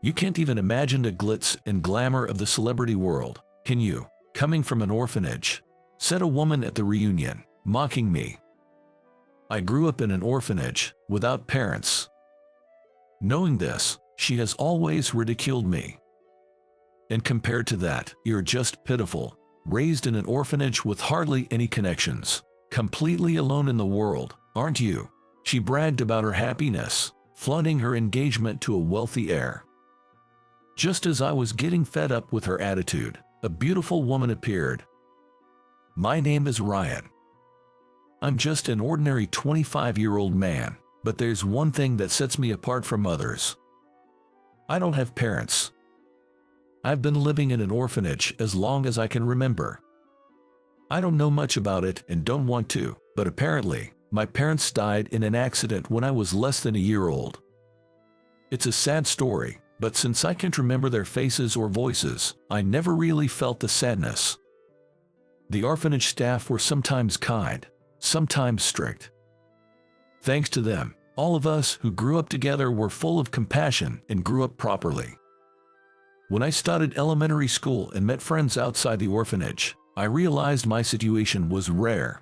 You can't even imagine the glitz and glamour of the celebrity world, can you? Coming from an orphanage," said a woman at the reunion, mocking me. "I grew up in an orphanage, without parents." Knowing this, she has always ridiculed me. And compared to that, you're just pitiful, raised in an orphanage with hardly any connections, completely alone in the world, aren't you? She bragged about her happiness, flaunting her engagement to a wealthy heir. Just as I was getting fed up with her attitude, a beautiful woman appeared. "My name is Ryan. I'm just an ordinary 25-year-old man, but there's one thing that sets me apart from others. I don't have parents. I've been living in an orphanage as long as I can remember. I don't know much about it and don't want to, but apparently, my parents died in an accident when I was less than a year old. It's a sad story, but since I can't remember their faces or voices, I never really felt the sadness. The orphanage staff were sometimes kind, sometimes strict. Thanks to them, all of us who grew up together were full of compassion and grew up properly. When I started elementary school and met friends outside the orphanage, I realized my situation was rare.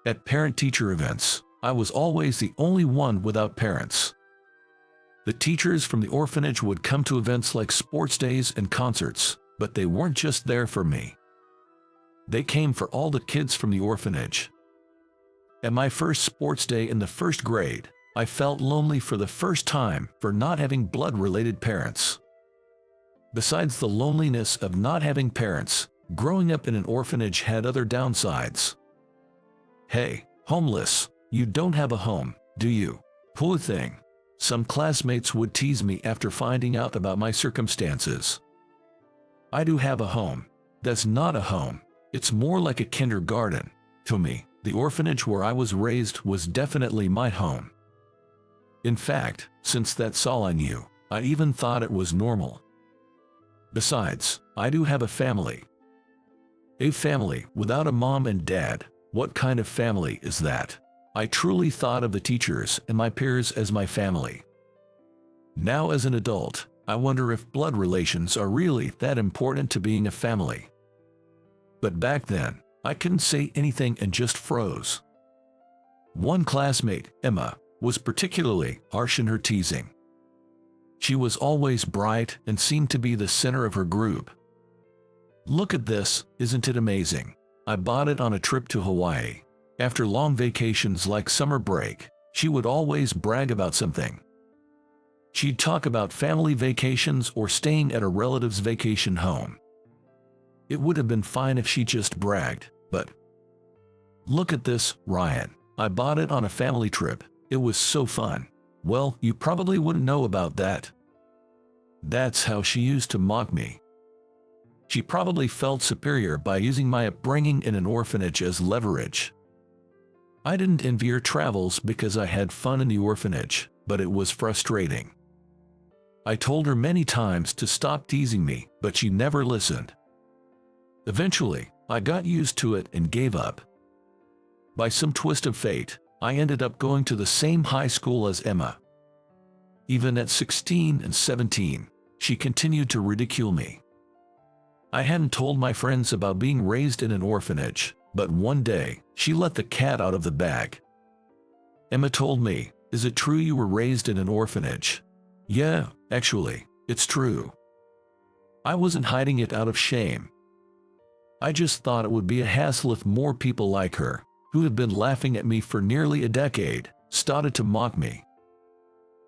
At parent-teacher events, I was always the only one without parents. The teachers from the orphanage would come to events like sports days and concerts, but they weren't just there for me. They came for all the kids from the orphanage. At my first sports day in the first grade, I felt lonely for the first time for not having blood-related parents. Besides the loneliness of not having parents, growing up in an orphanage had other downsides. "Hey, homeless, you don't have a home, do you? Poor thing." Some classmates would tease me after finding out about my circumstances. "I do have a home. That's not a home. It's more like a kindergarten." To me, the orphanage where I was raised was definitely my home. In fact, since that's all I knew, I even thought it was normal. Besides, I do have a family. A family without a mom and dad. What kind of family is that? I truly thought of the teachers and my peers as my family. Now as an adult, I wonder if blood relations are really that important to being a family. But back then, I couldn't say anything and just froze. One classmate, Emma, was particularly harsh in her teasing. She was always bright and seemed to be the center of her group. "Look at this, isn't it amazing? I bought it on a trip to Hawaii." After long vacations like summer break, she would always brag about something. She'd talk about family vacations or staying at a relative's vacation home. It would have been fine if she just bragged, but "Look at this, Ryan. I bought it on a family trip. It was so fun." Well, you probably wouldn't know about that. That's how she used to mock me. She probably felt superior by using my upbringing in an orphanage as leverage. I didn't envy her travels because I had fun in the orphanage, but it was frustrating. I told her many times to stop teasing me, but she never listened. Eventually, I got used to it and gave up. By some twist of fate, I ended up going to the same high school as Emma. Even at 16 and 17, she continued to ridicule me. I hadn't told my friends about being raised in an orphanage, but one day, she let the cat out of the bag. Emma told me, "Is it true you were raised in an orphanage?" "Yeah, actually, it's true." I wasn't hiding it out of shame. I just thought it would be a hassle if more people like her, who had been laughing at me for nearly a decade, started to mock me.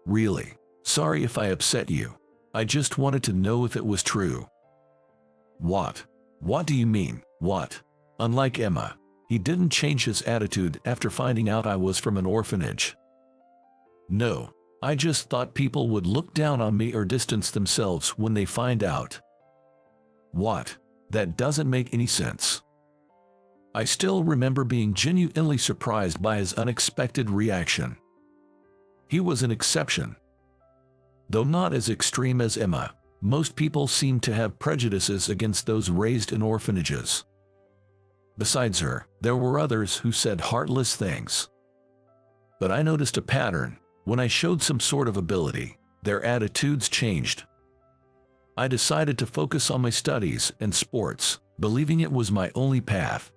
"Really, sorry if I upset you. I just wanted to know if it was true." "What? What do you mean, what?" Unlike Emma, he didn't change his attitude after finding out I was from an orphanage. "No, I just thought people would look down on me or distance themselves when they find out." "What? That doesn't make any sense." I still remember being genuinely surprised by his unexpected reaction. He was an exception. Though not as extreme as Emma, most people seem to have prejudices against those raised in orphanages. Besides her, there were others who said heartless things. But I noticed a pattern. When I showed some sort of ability, their attitudes changed. I decided to focus on my studies and sports, believing it was my only path.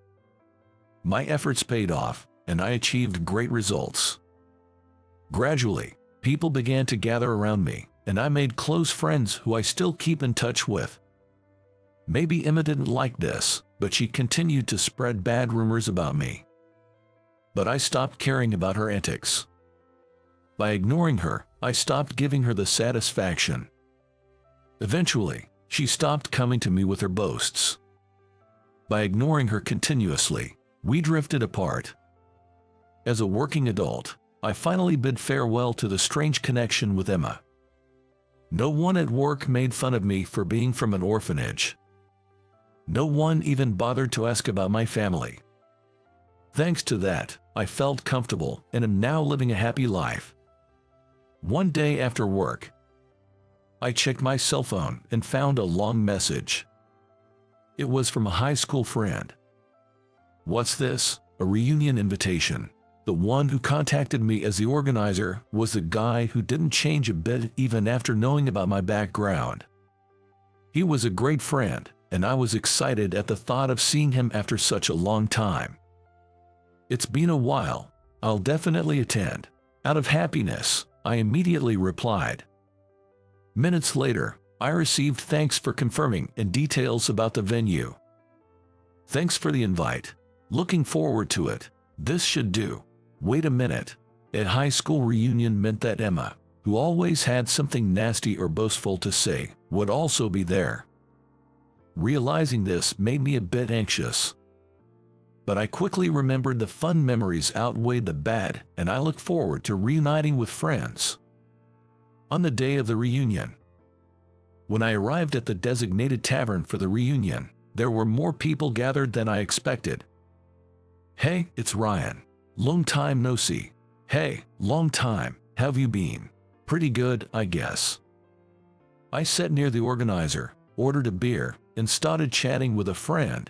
My efforts paid off, and I achieved great results. Gradually, people began to gather around me, and I made close friends who I still keep in touch with. Maybe Emma didn't like this, but she continued to spread bad rumors about me. But I stopped caring about her antics. By ignoring her, I stopped giving her the satisfaction. Eventually, she stopped coming to me with her boasts. By ignoring her continuously, we drifted apart. As a working adult, I finally bid farewell to the strange connection with Emma. No one at work made fun of me for being from an orphanage. No one even bothered to ask about my family. Thanks to that, I felt comfortable and am now living a happy life. One day after work, I checked my cell phone and found a long message. It was from a high school friend. What's this? A reunion invitation. The one who contacted me as the organizer was the guy who didn't change a bit even after knowing about my background. He was a great friend, and I was excited at the thought of seeing him after such a long time. It's been a while. I'll definitely attend. Out of happiness, I immediately replied. Minutes later, I received thanks for confirming and details about the venue. Thanks for the invite. Looking forward to it. This should do. Wait a minute. A high school reunion meant that Emma, who always had something nasty or boastful to say, would also be there. Realizing this made me a bit anxious. But I quickly remembered the fun memories outweighed the bad, and I looked forward to reuniting with friends. On the day of the reunion, when I arrived at the designated tavern for the reunion, there were more people gathered than I expected. Hey, it's Ryan. Long time no see. Hey, long time. How've you been? Pretty good, I guess. I sat near the organizer, ordered a beer, and started chatting with a friend.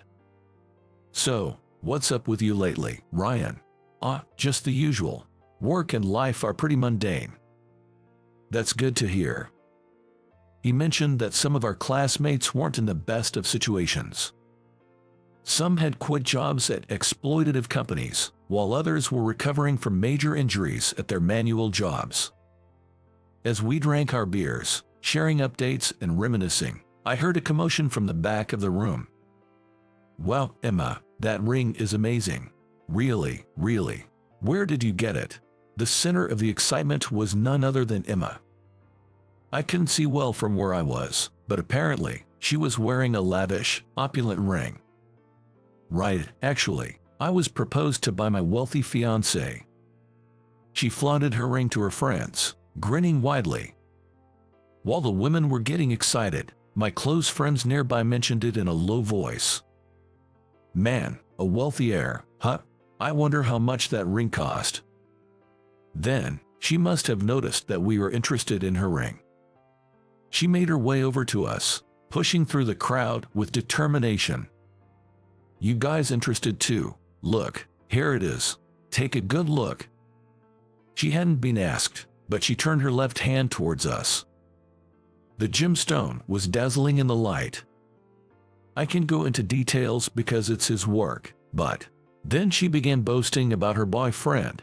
So, what's up with you lately, Ryan? Just the usual. Work and life are pretty mundane. That's good to hear. He mentioned that some of our classmates weren't in the best of situations. Some had quit jobs at exploitative companies, while others were recovering from major injuries at their manual jobs. As we drank our beers, sharing updates and reminiscing, I heard a commotion from the back of the room. Wow, Emma, that ring is amazing. Really, really. Where did you get it? The center of the excitement was none other than Emma. I couldn't see well from where I was, but apparently, she was wearing a lavish, opulent ring. Right, actually, I was proposed to by my wealthy fiancé. She flaunted her ring to her friends, grinning widely. While the women were getting excited, my close friends nearby mentioned it in a low voice. Man, a wealthy heir, huh? I wonder how much that ring cost. Then, she must have noticed that we were interested in her ring. She made her way over to us, pushing through the crowd with determination. You guys interested too? Look, here it is. Take a good look. She hadn't been asked, but she turned her left hand towards us. The gemstone was dazzling in the light. I can go into details because it's his work, but then she began boasting about her boyfriend.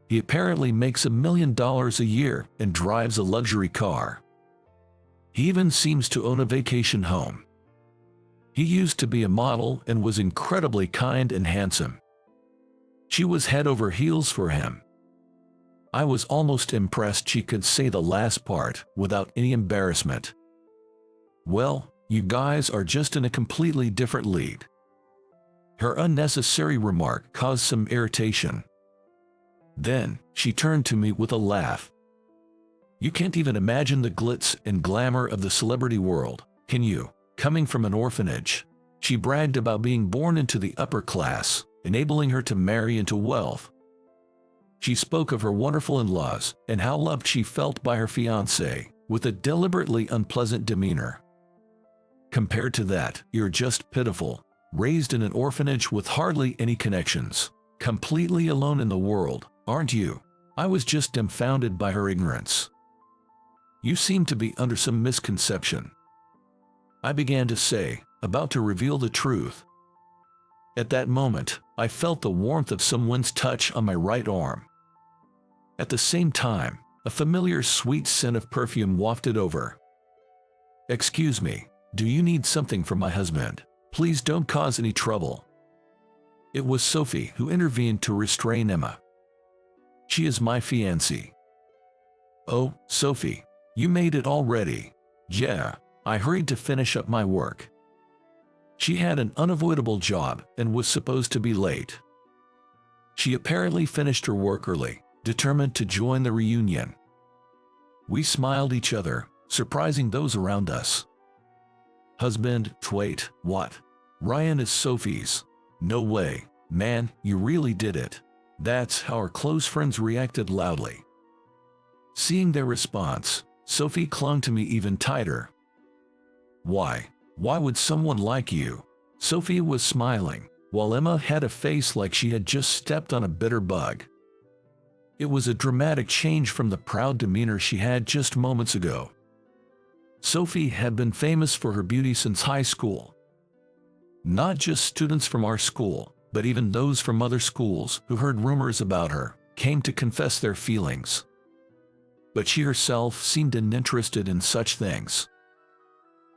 He apparently makes $1 million a year and drives a luxury car. He even seems to own a vacation home. He used to be a model and was incredibly kind and handsome. She was head over heels for him. I was almost impressed she could say the last part without any embarrassment. Well, you guys are just in a completely different league. Her unnecessary remark caused some irritation. Then, she turned to me with a laugh. You can't even imagine the glitz and glamour of the celebrity world, can you? Coming from an orphanage, she bragged about being born into the upper class, enabling her to marry into wealth. She spoke of her wonderful in-laws and how loved she felt by her fiancé, with a deliberately unpleasant demeanor. Compared to that, you're just pitiful, raised in an orphanage with hardly any connections, completely alone in the world, aren't you? I was just dumbfounded by her ignorance. You seem to be under some misconception," I began to say, about to reveal the truth. At that moment, I felt the warmth of someone's touch on my right arm. At the same time, a familiar sweet scent of perfume wafted over. "Excuse me, do you need something from my husband? Please don't cause any trouble." It was Sophie who intervened to restrain Emma. "She is my fiancée." "Oh, Sophie, you made it already." "Yeah." I hurried to finish up my work. She had an unavoidable job and was supposed to be late. She apparently finished her work early, determined to join the reunion. We smiled at each other, surprising those around us. "Husband, wait, what? Ryan is Sophie's." "No way, man, you really did it." That's how our close friends reacted loudly. Seeing their response, Sophie clung to me even tighter. Why would someone like you?" Sophie was smiling, while Emma had a face like she had just stepped on a bitter bug. It was a dramatic change from the proud demeanor she had just moments ago. Sophie had been famous for her beauty since high school. Not just students from our school, but even those from other schools who heard rumors about her came to confess their feelings. But she herself seemed uninterested in such things.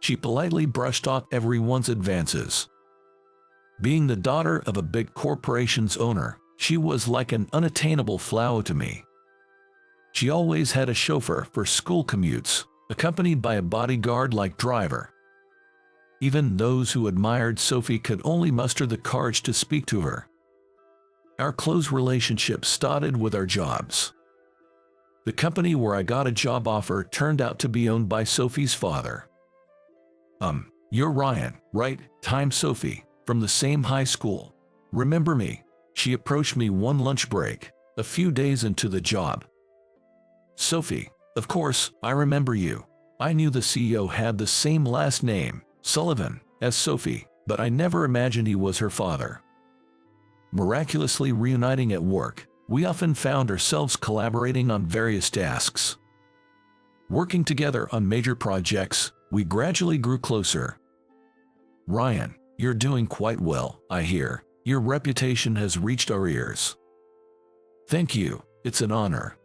She politely brushed off everyone's advances. Being the daughter of a big corporation's owner, she was like an unattainable flower to me. She always had a chauffeur for school commutes, accompanied by a bodyguard-like driver. Even those who admired Sophie could only muster the courage to speak to her. Our close relationship started with our jobs. The company where I got a job offer turned out to be owned by Sophie's father. "You're Ryan, right?" "I'm Sophie, from the same high school. Remember me?" She approached me one lunch break, a few days into the job. "Sophie, of course, I remember you. I knew the CEO had the same last name, Sullivan, as Sophie, but I never imagined he was her father." Miraculously reuniting at work, we often found ourselves collaborating on various tasks. Working together on major projects, we gradually grew closer. "Ryan, you're doing quite well, I hear. Your reputation has reached our ears." "Thank you, it's an honor.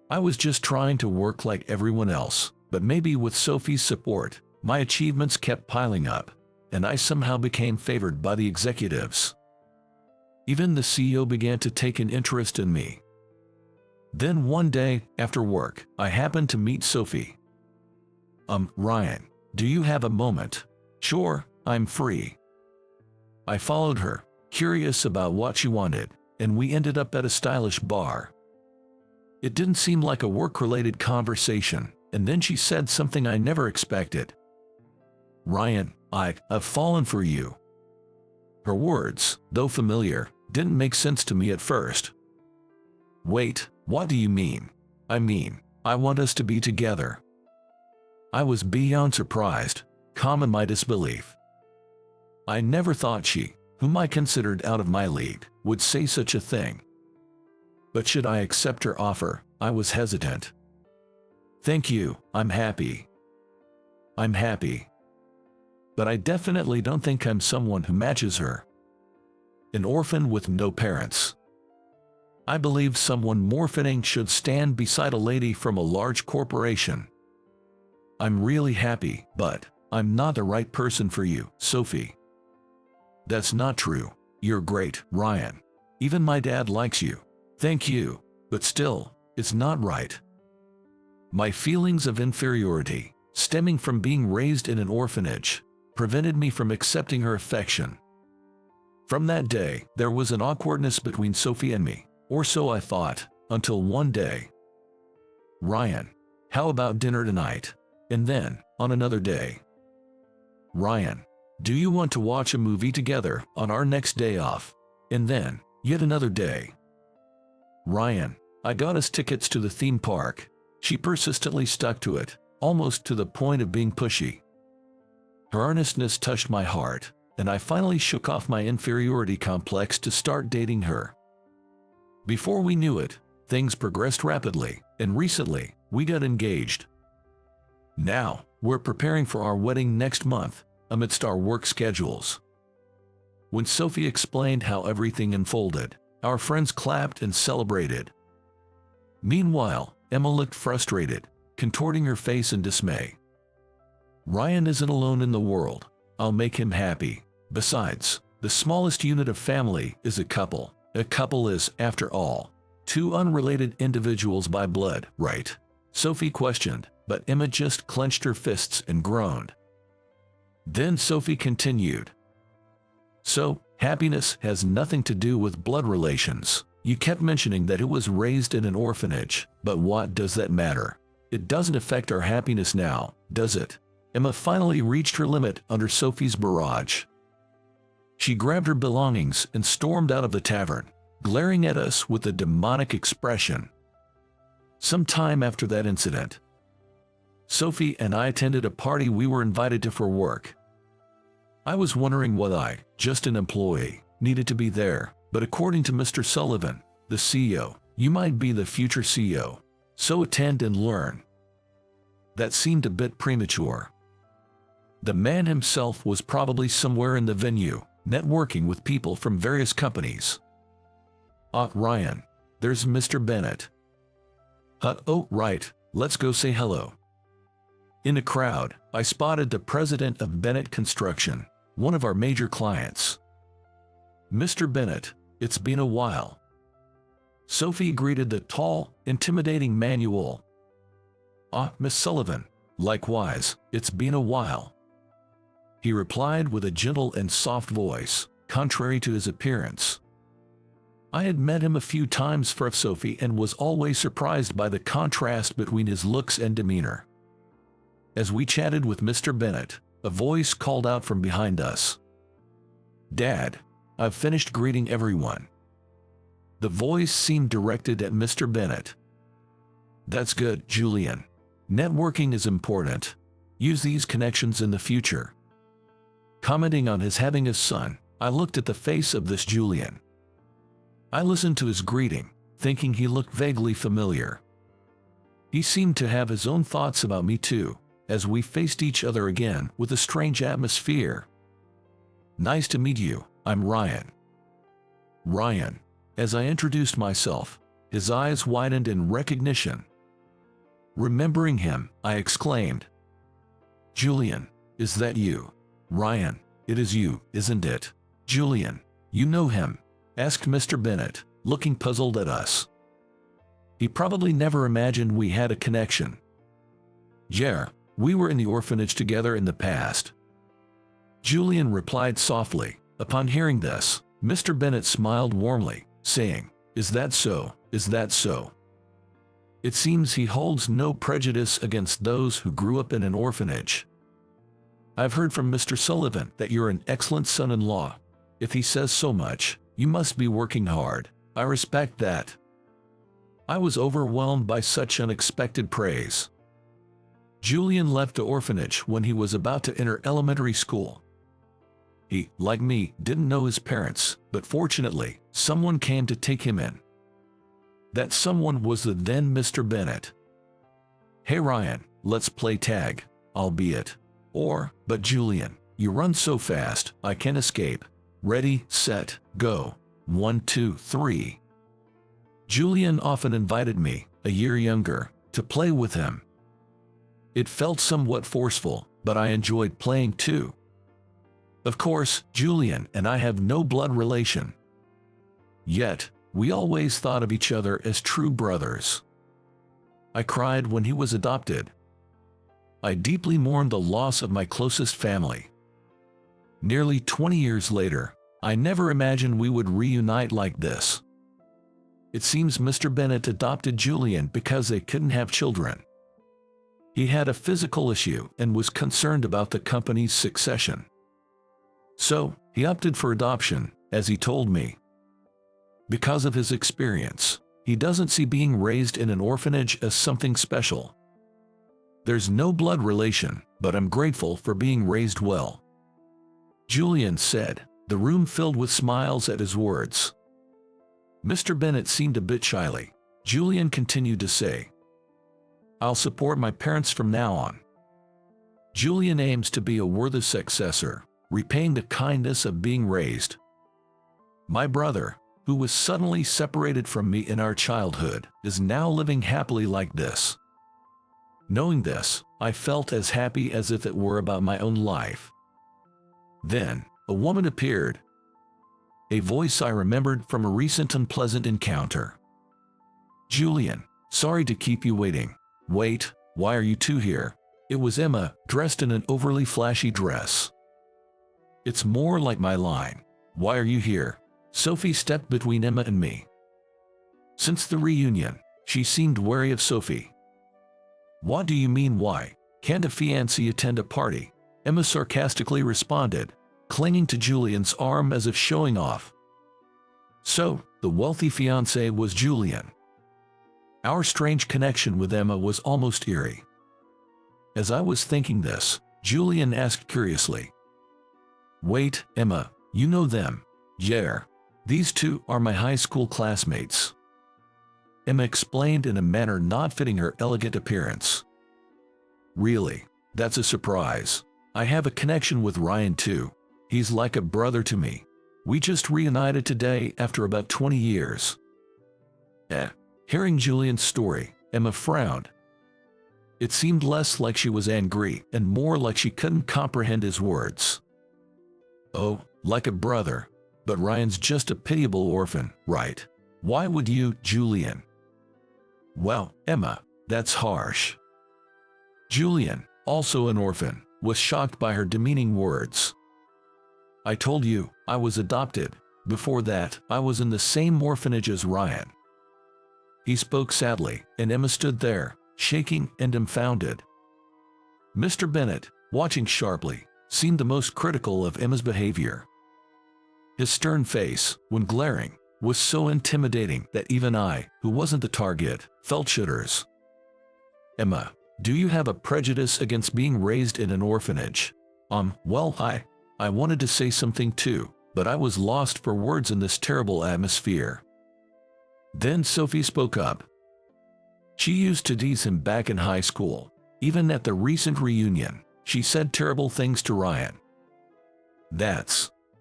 I was just trying to work like everyone else, but maybe with Sophie's support, my achievements kept piling up, and I somehow became favored by the executives. Even the CEO began to take an interest in me. Then one day, after work, I happened to meet Sophie. Ryan, do you have a moment?" "Sure, I'm free." I followed her, curious about what she wanted, and we ended up at a stylish bar. It didn't seem like a work-related conversation, and then she said something I never expected. "Ryan, I've fallen for you." Her words, though familiar, didn't make sense to me at first. "Wait, what do you mean?" "I mean, I want us to be together." I was beyond surprised, calm in my disbelief. I never thought she, whom I considered out of my league, would say such a thing. But should I accept her offer, I was hesitant. "Thank you, I'm happy." "I'm happy. But I definitely don't think I'm someone who matches her. An orphan with no parents. I believe someone more fitting should stand beside a lady from a large corporation. I'm really happy, but I'm not the right person for you, Sophie." "That's not true. You're great, Ryan. Even my dad likes you." "Thank you, but still, it's not right." My feelings of inferiority, stemming from being raised in an orphanage, prevented me from accepting her affection. From that day, there was an awkwardness between Sophie and me, or so I thought, until one day. "Ryan, how about dinner tonight?" And then, on another day, "Ryan, do you want to watch a movie together on our next day off?" And then, yet another day. "Ryan, I got us tickets to the theme park." She persistently stuck to it, almost to the point of being pushy. Her earnestness touched my heart, and I finally shook off my inferiority complex to start dating her. Before we knew it, things progressed rapidly, and recently, we got engaged. Now, we're preparing for our wedding next month, amidst our work schedules. When Sophie explained how everything unfolded, our friends clapped and celebrated. Meanwhile, Emma looked frustrated, contorting her face in dismay. Ryan isn't alone in the world. I'll make him happy. Besides, the smallest unit of family is a couple. A couple is, after all, two unrelated individuals by blood, right? Sophie questioned, but Emma just clenched her fists and groaned. Then Sophie continued. So, happiness has nothing to do with blood relations. You kept mentioning that it was raised in an orphanage, but what does that matter? It doesn't affect our happiness now, does it? Emma finally reached her limit under Sophie's barrage. She grabbed her belongings and stormed out of the tavern, glaring at us with a demonic expression. Some time after that incident, Sophie and I attended a party we were invited to for work. I was wondering why I, just an employee, needed to be there, but according to Mr. Sullivan, the CEO, you might be the future CEO, so attend and learn. That seemed a bit premature. The man himself was probably somewhere in the venue, networking with people from various companies. Ryan, there's Mr. Bennett. Oh, right, let's go say hello. In the crowd, I spotted the president of Bennett Construction, one of our major clients. Mr. Bennett, it's been a while. Sophie greeted the tall, intimidating Manuel. Miss Sullivan, likewise, it's been a while. He replied with a gentle and soft voice, contrary to his appearance. I had met him a few times for Sophie and was always surprised by the contrast between his looks and demeanor. As we chatted with Mr. Bennett, a voice called out from behind us. Dad, I've finished greeting everyone. The voice seemed directed at Mr. Bennett. That's good, Julian. Networking is important. Use these connections in the future. Commenting on his having a son, I looked at the face of this Julian. I listened to his greeting, thinking he looked vaguely familiar. He seemed to have his own thoughts about me too, as we faced each other again with a strange atmosphere. Nice to meet you, I'm Ryan. Ryan. As I introduced myself, his eyes widened in recognition. Remembering him, I exclaimed, Julian, is that you? Ryan, it is you, isn't it? Julian, you know him? Asked Mr. Bennett, looking puzzled at us. He probably never imagined we had a connection. Yeah, we were in the orphanage together in the past. Julian replied softly. Upon hearing this, Mr. Bennett smiled warmly, saying, Is that so? Is that so? It seems he holds no prejudice against those who grew up in an orphanage. I've heard from Mr. Sullivan that you're an excellent son-in-law. If he says so much, you must be working hard. I respect that. I was overwhelmed by such unexpected praise. Julian left the orphanage when he was about to enter elementary school. He, like me, didn't know his parents, but fortunately, someone came to take him in. That someone was the then Mr. Bennett. Hey Ryan, let's play tag, albeit. But Julian, you run so fast, I can't escape. Ready, set, go. 1, 2, 3. Julian often invited me, a year younger, to play with him. It felt somewhat forceful, but I enjoyed playing too. Of course, Julian and I have no blood relation. Yet, we always thought of each other as true brothers. I cried when he was adopted. I deeply mourned the loss of my closest family. Nearly 20 years later, I never imagined we would reunite like this. It seems Mr. Bennett adopted Julian because they couldn't have children. He had a physical issue and was concerned about the company's succession. So, he opted for adoption, as he told me. Because of his experience, he doesn't see being raised in an orphanage as something special. There's no blood relation, but I'm grateful for being raised well. Julian said, the room filled with smiles at his words. Mr. Bennett seemed a bit shyly. Julian continued to say, I'll support my parents from now on. Julian aims to be a worthy successor, repaying the kindness of being raised. My brother, who was suddenly separated from me in our childhood, is now living happily like this. Knowing this, I felt as happy as if it were about my own life. Then, a woman appeared. A voice I remembered from a recent unpleasant encounter. Julian, sorry to keep you waiting. Wait, why are you two here? It was Emma, dressed in an overly flashy dress. It's more like my line. Why are you here? Sophie stepped between Emma and me. Since the reunion, she seemed wary of Sophie. What do you mean why? Can't a fiancé attend a party? Emma sarcastically responded, clinging to Julian's arm as if showing off. So, the wealthy fiancé was Julian. Our strange connection with Emma was almost eerie. As I was thinking this, Julian asked curiously, "Wait, Emma, you know them?" "Yeah. These two are my high school classmates," Emma explained in a manner not fitting her elegant appearance. "Really? That's a surprise. I have a connection with Ryan too. He's like a brother to me. We just reunited today after about 20 years. Hearing Julian's story, Emma frowned. It seemed less like she was angry and more like she couldn't comprehend his words. "Oh, like a brother. But Ryan's just a pitiable orphan, right? Why would you, Julian?" "Well, Emma, that's harsh." Julian, also an orphan, was shocked by her demeaning words. "I told you, I was adopted. Before that, I was in the same orphanage as Ryan." He spoke sadly, and Emma stood there, shaking and dumbfounded. Mr. Bennet, watching sharply, seemed the most critical of Emma's behavior. His stern face, when glaring, was so intimidating that even I, who wasn't the target, felt shudders. "Emma, do you have a prejudice against being raised in an orphanage?" Well, I wanted to say something too, but I was lost for words in this terrible atmosphere. Then Sophie spoke up. She used to tease him back in high school. Even at the recent reunion, she said terrible things to Ryan.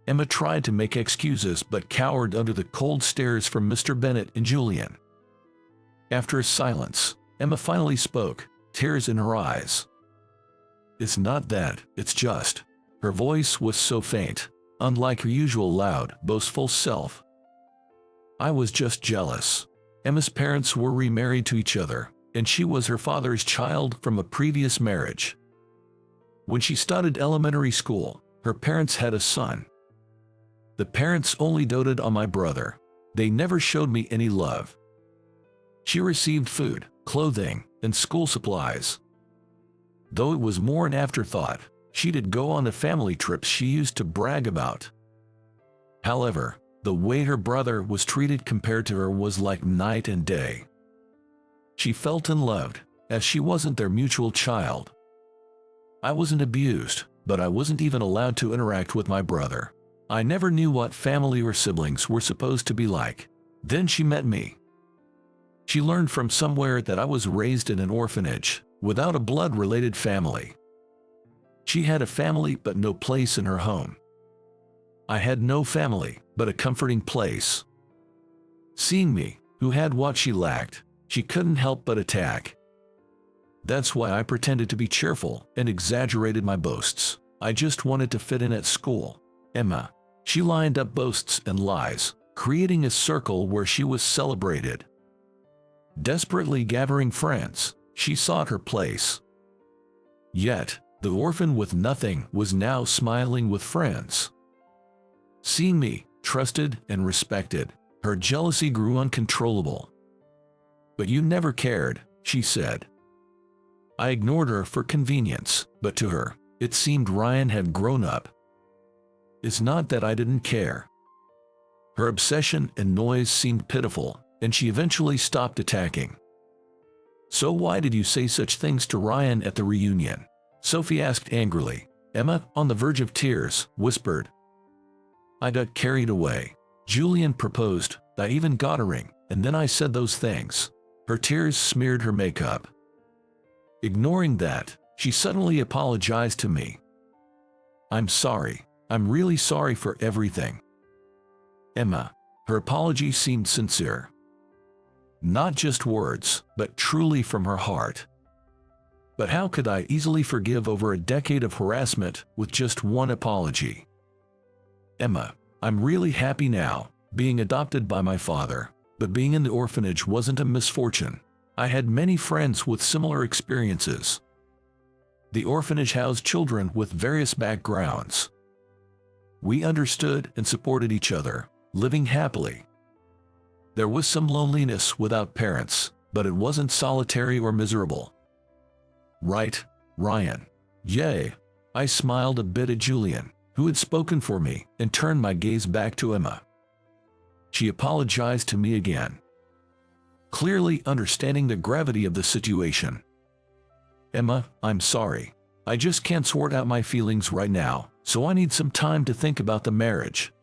Emma tried to make excuses but cowered under the cold stares from Mr. Bennet and Julian. After a silence, Emma finally spoke, tears in her eyes. "It's not that, it's just..." Her voice was so faint, unlike her usual loud, boastful self. "I was just jealous. Emma's parents were remarried to each other, and she was her father's child from a previous marriage. When she started elementary school, her parents had a son. The parents only doted on my brother. They never showed me any love. She received food, clothing, and school supplies. Though it was more an afterthought, she did go on the family trips she used to brag about. However, the way her brother was treated compared to her was like night and day. She felt unloved, as she wasn't their mutual child. I wasn't abused, but I wasn't even allowed to interact with my brother. I never knew what family or siblings were supposed to be like. Then she met me. She learned from somewhere that I was raised in an orphanage, without a blood-related family. She had a family but no place in her home. I had no family, but a comforting place. Seeing me, who had what she lacked, she couldn't help but attack. That's why I pretended to be cheerful and exaggerated my boasts. I just wanted to fit in at school. Emma. She lined up boasts and lies, creating a circle where she was celebrated. Desperately gathering friends, she sought her place. Yet, the orphan with nothing was now smiling with friends. Seeing me, trusted and respected, her jealousy grew uncontrollable. "But you never cared," she said. I ignored her for convenience, but to her, it seemed Ryan had grown up. It's not that I didn't care. Her obsession and noise seemed pitiful, and she eventually stopped attacking. "So why did you say such things to Ryan at the reunion?" Sophie asked angrily. Emma, on the verge of tears, whispered, "I got carried away. Julian proposed, I even got a ring, and then I said those things." Her tears smeared her makeup. Ignoring that, She suddenly apologized to me. I'm sorry. I'm really sorry for everything. Emma. Her apology seemed sincere. Not just words, but truly from her heart. But how could I easily forgive over a decade of harassment with just one apology? Emma. I'm really happy now, being adopted by my father, but being in the orphanage wasn't a misfortune. I had many friends with similar experiences. The orphanage housed children with various backgrounds. We understood and supported each other, living happily. There was some loneliness without parents, but it wasn't solitary or miserable. Right, Ryan? Yay! I smiled a bit at Julian, who had spoken for me, and turned my gaze back to Emma. She apologized to me again, clearly understanding the gravity of the situation. Emma, I'm sorry. I just can't sort out my feelings right now, so I need some time to think about the marriage.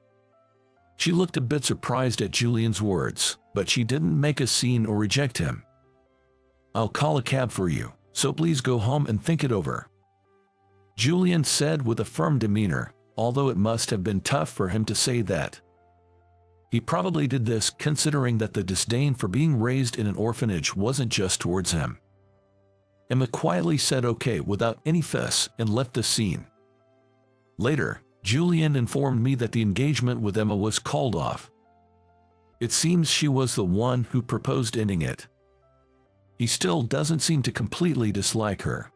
She looked a bit surprised at Julian's words, but she didn't make a scene or reject him. I'll call a cab for you, so please go home and think it over, Julian said with a firm demeanor, although it must have been tough for him to say that. He probably did this considering that the disdain for being raised in an orphanage wasn't just towards him. Emma quietly said okay without any fuss and left the scene. Later, Julian informed me that the engagement with Emma was called off. It seems she was the one who proposed ending it. He still doesn't seem to completely dislike her.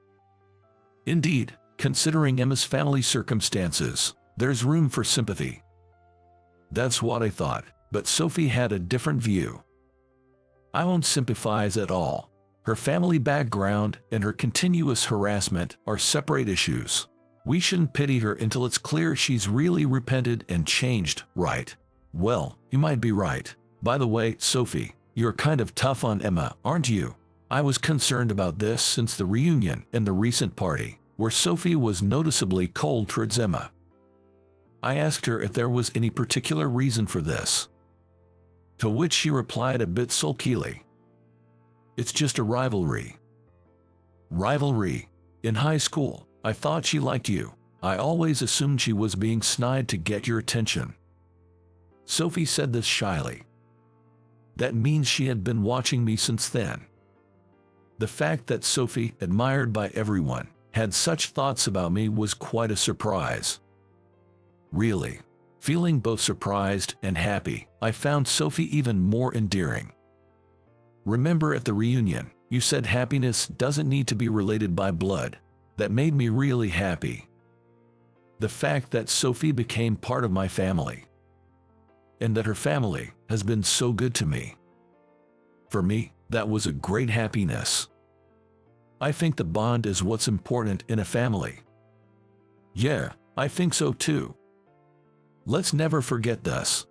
Indeed, considering Emma's family circumstances, there's room for sympathy. That's what I thought, but Sophie had a different view. I won't sympathize at all. Her family background and her continuous harassment are separate issues. We shouldn't pity her until it's clear she's really repented and changed, right? Well, you might be right. By the way, Sophie, you're kind of tough on Emma, aren't you? I was concerned about this since the reunion and the recent party, where Sophie was noticeably cold towards Emma. I asked her if there was any particular reason for this, to which she replied a bit sulkily. It's just a rivalry. Rivalry? In high school, I thought she liked you. I always assumed she was being snide to get your attention. Sophie said this shyly. That means she had been watching me since then. The fact that Sophie, admired by everyone, had such thoughts about me was quite a surprise. Really. Feeling both surprised and happy, I found Sophie even more endearing. Remember at the reunion, you said happiness doesn't need to be related by blood. That made me really happy. The fact that Sophie became part of my family, and that her family has been so good to me. For me, that was a great happiness. I think the bond is what's important in a family. Yeah, I think so too. Let's never forget this.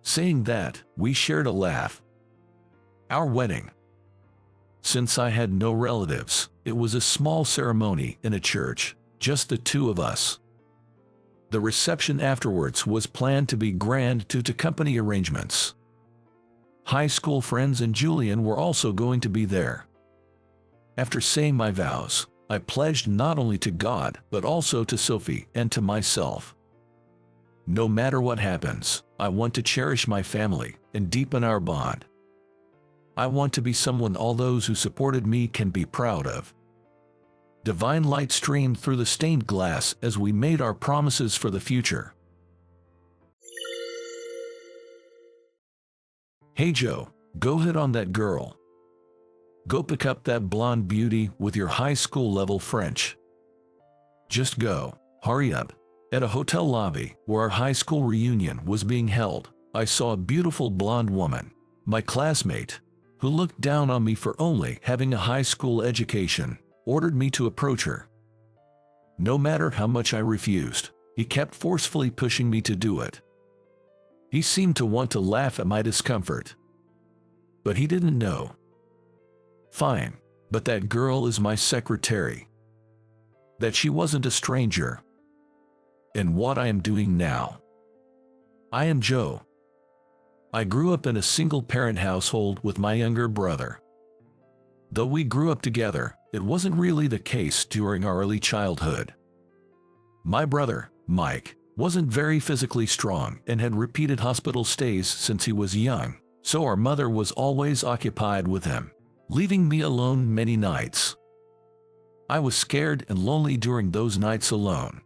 Saying that, we shared a laugh. Our wedding. Since I had no relatives, it was a small ceremony in a church, just the two of us. The reception afterwards was planned to be grand due to company arrangements. High school friends and Julian were also going to be there. After saying my vows, I pledged not only to God but also to Sophie and to myself. No matter what happens, I want to cherish my family and deepen our bond. I want to be someone all those who supported me can be proud of. Divine light streamed through the stained glass as we made our promises for the future. Hey Joe, go hit on that girl. Go pick up that blonde beauty with your high school level French. Just go, hurry up. At a hotel lobby where our high school reunion was being held, I saw a beautiful blonde woman, my classmate, who looked down on me for only having a high school education, ordered me to approach her. No matter how much I refused, he kept forcefully pushing me to do it. He seemed to want to laugh at my discomfort. But he didn't know. Fine, but that girl is my secretary. That she wasn't a stranger. And what I am doing now. I am Joe. I grew up in a single-parent household with my younger brother. Though we grew up together, it wasn't really the case during our early childhood. My brother, Mike, wasn't very physically strong and had repeated hospital stays since he was young, so our mother was always occupied with him, leaving me alone many nights. I was scared and lonely during those nights alone.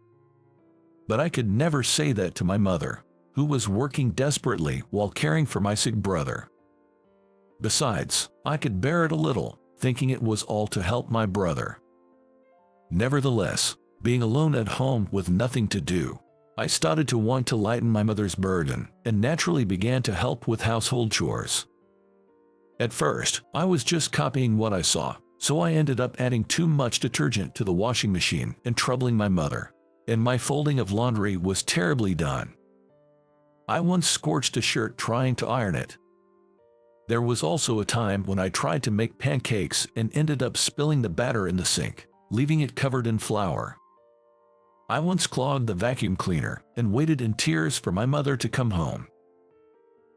But I could never say that to my mother, who was working desperately while caring for my sick brother. Besides, I could bear it a little, thinking it was all to help my brother. Nevertheless, being alone at home with nothing to do, I started to want to lighten my mother's burden and naturally began to help with household chores. At first, I was just copying what I saw, so I ended up adding too much detergent to the washing machine and troubling my mother, and my folding of laundry was terribly done. I once scorched a shirt trying to iron it. There was also a time when I tried to make pancakes and ended up spilling the batter in the sink, leaving it covered in flour. I once clogged the vacuum cleaner and waited in tears for my mother to come home.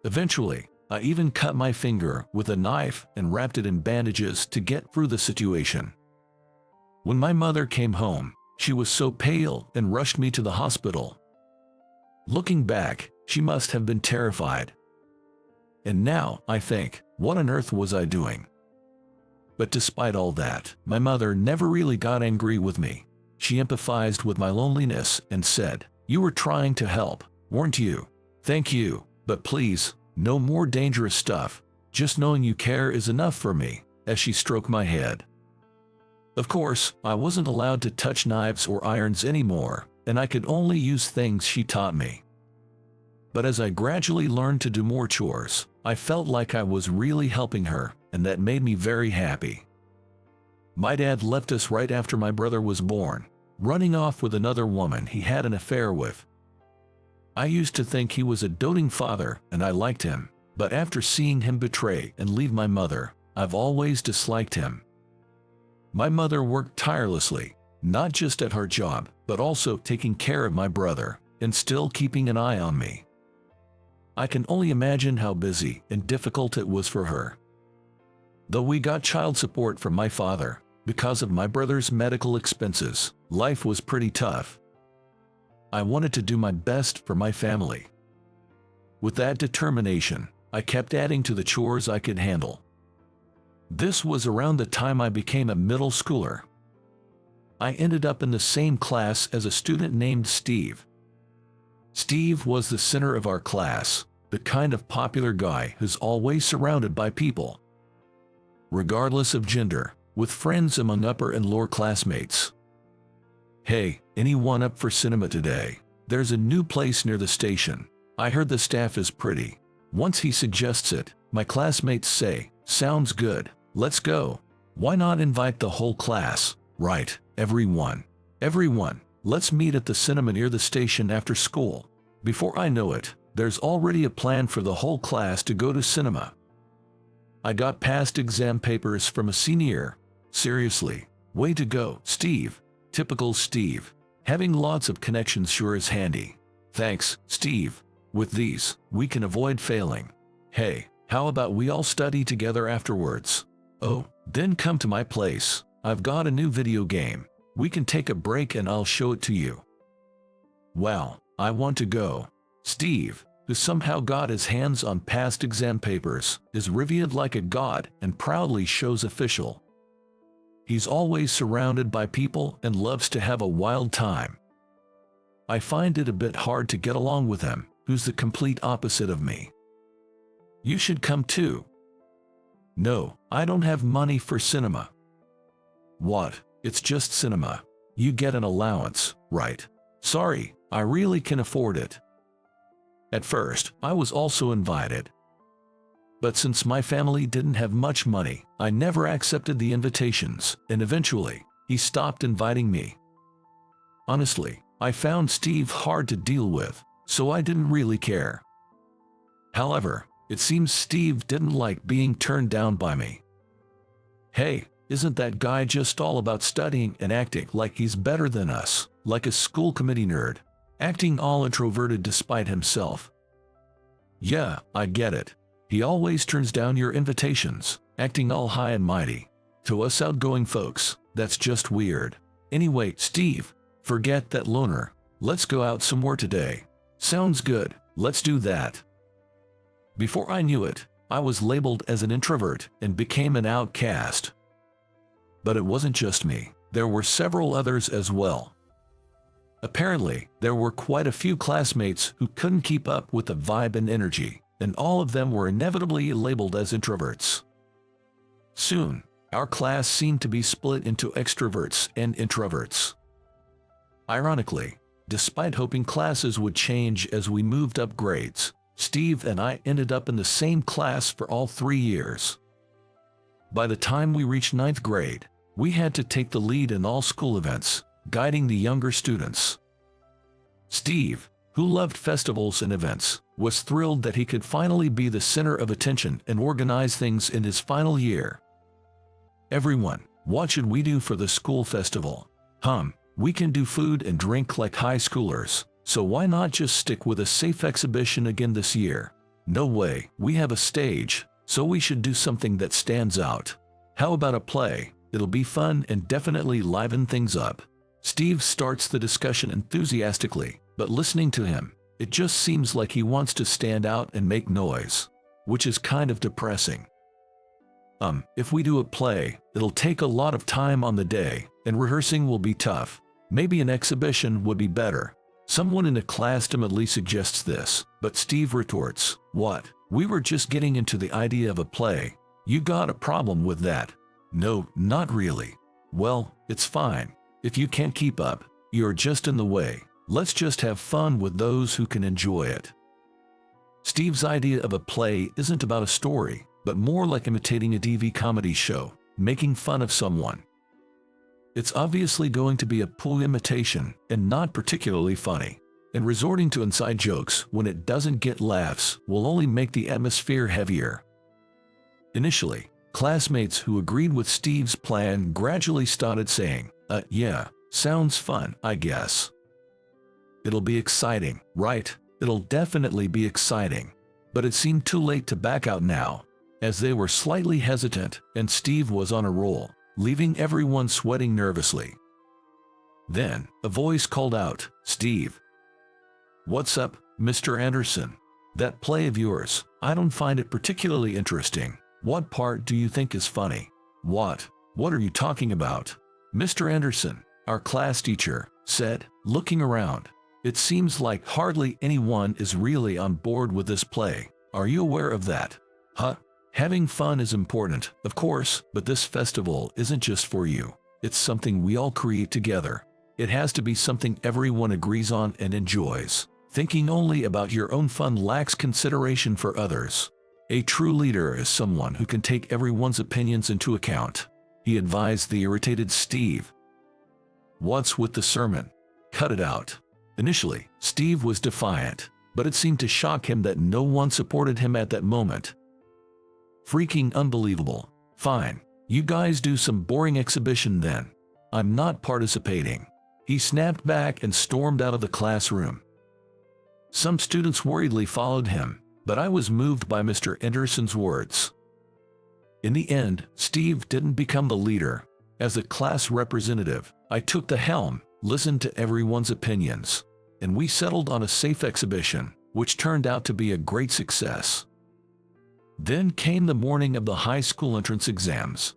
Eventually, I even cut my finger with a knife and wrapped it in bandages to get through the situation. When my mother came home, she was so pale and rushed me to the hospital. Looking back, she must have been terrified. And now, I think, what on earth was I doing? But despite all that, my mother never really got angry with me. She empathized with my loneliness and said, "You were trying to help, weren't you? Thank you, but please, no more dangerous stuff. Just knowing you care is enough for me," as she stroked my head. Of course, I wasn't allowed to touch knives or irons anymore, and I could only use things she taught me. But as I gradually learned to do more chores, I felt like I was really helping her, and that made me very happy. My dad left us right after my brother was born, running off with another woman he had an affair with. I used to think he was a doting father and I liked him, but after seeing him betray and leave my mother, I've always disliked him. My mother worked tirelessly, not just at her job, but also taking care of my brother and still keeping an eye on me. I can only imagine how busy and difficult it was for her. Though we got child support from my father, because of my brother's medical expenses, life was pretty tough. I wanted to do my best for my family. With that determination, I kept adding to the chores I could handle. This was around the time I became a middle schooler. I ended up in the same class as a student named Steve. Steve was the center of our class, the kind of popular guy who's always surrounded by people, regardless of gender, with friends among upper and lower classmates. "Hey, anyone up for cinema today? There's a new place near the station. I heard the staff is pretty." Once he suggests it, my classmates say, "Sounds good, let's go." Why not invite the whole class? Right, everyone. Everyone, let's meet at the cinema near the station after school. Before I know it, there's already a plan for the whole class to go to cinema. I got past exam papers from a senior. Seriously, way to go, Steve. Typical Steve. Having lots of connections sure is handy. Thanks, Steve. With these, we can avoid failing. Hey, how about we all study together afterwards? Oh, then come to my place. I've got a new video game. We can take a break and I'll show it to you. Wow, I want to go. Steve, who somehow got his hands on past exam papers, is revered like a god and proudly shows official. He's always surrounded by people and loves to have a wild time. I find it a bit hard to get along with him, who's the complete opposite of me. You should come too. No, I don't have money for cinema. What? It's just cinema. You get an allowance, right? Sorry, I really can afford it. At first, I was also invited. But since my family didn't have much money, I never accepted the invitations, and eventually, he stopped inviting me. Honestly, I found Steve hard to deal with, so I didn't really care. However, it seems Steve didn't like being turned down by me. Hey, isn't that guy just all about studying and acting like he's better than us, like a school committee nerd, acting all introverted despite himself? Yeah, I get it. He always turns down your invitations, acting all high and mighty. To us outgoing folks, that's just weird. Anyway, Steve, forget that loner. Let's go out somewhere today. Sounds good, let's do that. Before I knew it, I was labeled as an introvert and became an outcast. But it wasn't just me, there were several others as well. Apparently, there were quite a few classmates who couldn't keep up with the vibe and energy, and all of them were inevitably labeled as introverts. Soon, our class seemed to be split into extroverts and introverts. Ironically, despite hoping classes would change as we moved up grades, Steve and I ended up in the same class for all 3 years. By the time we reached 9th grade, we had to take the lead in all school events, guiding the younger students. Steve, who loved festivals and events, was thrilled that he could finally be the center of attention and organize things in his final year. Everyone, what should we do for the school festival? We can do food and drink like high schoolers, so why not just stick with a safe exhibition again this year? No way, we have a stage, so we should do something that stands out. How about a play? It'll be fun and definitely liven things up. Steve starts the discussion enthusiastically, but listening to him, it just seems like he wants to stand out and make noise, which is kind of depressing. If we do a play, it'll take a lot of time on the day, and rehearsing will be tough. Maybe an exhibition would be better. Someone in the class timidly suggests this, but Steve retorts, "What? We were just getting into the idea of a play. You got a problem with that?" "No, not really." "Well, it's fine. If you can't keep up, you're just in the way. Let's just have fun with those who can enjoy it." Steve's idea of a play isn't about a story, but more like imitating a TV comedy show, making fun of someone. It's obviously going to be a poor imitation and not particularly funny, and resorting to inside jokes when it doesn't get laughs will only make the atmosphere heavier. Initially, classmates who agreed with Steve's plan gradually started saying, "Yeah, sounds fun, I guess. It'll be exciting, right? It'll definitely be exciting." But it seemed too late to back out now, as they were slightly hesitant and Steve was on a roll, leaving everyone sweating nervously. Then, a voice called out, "Steve." "What's up, Mr. Anderson? That play of yours, I don't find it particularly interesting. What part do you think is funny?" What are you talking about?" Mr. Anderson, our class teacher, said, looking around. "It seems like hardly anyone is really on board with this play. Are you aware of that?" Having fun is important, of course, but this festival isn't just for you. It's something we all create together. It has to be something everyone agrees on and enjoys. Thinking only about your own fun lacks consideration for others. A true leader is someone who can take everyone's opinions into account," he advised the irritated Steve. "What's with the sermon? Cut it out." Initially, Steve was defiant, but it seemed to shock him that no one supported him at that moment. "Freaking unbelievable. Fine, you guys do some boring exhibition then. I'm not participating." He snapped back and stormed out of the classroom. Some students worriedly followed him, but I was moved by Mr. Anderson's words. In the end, Steve didn't become the leader. As a class representative, I took the helm, listened to everyone's opinions, and we settled on a safe exhibition, which turned out to be a great success. Then came the morning of the high school entrance exams.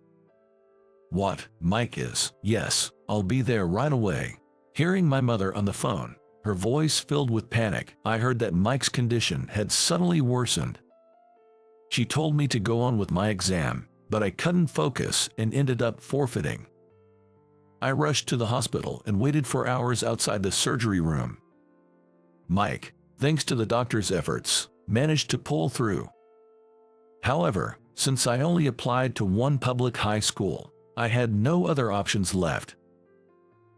"What, Mike is?" "Yes, I'll be there right away." Hearing my mother on the phone, her voice filled with panic, I heard that Mike's condition had suddenly worsened. She told me to go on with my exam, but I couldn't focus and ended up forfeiting. I rushed to the hospital and waited for hours outside the surgery room. Mike, thanks to the doctor's efforts, managed to pull through. However, since I only applied to one public high school, I had no other options left.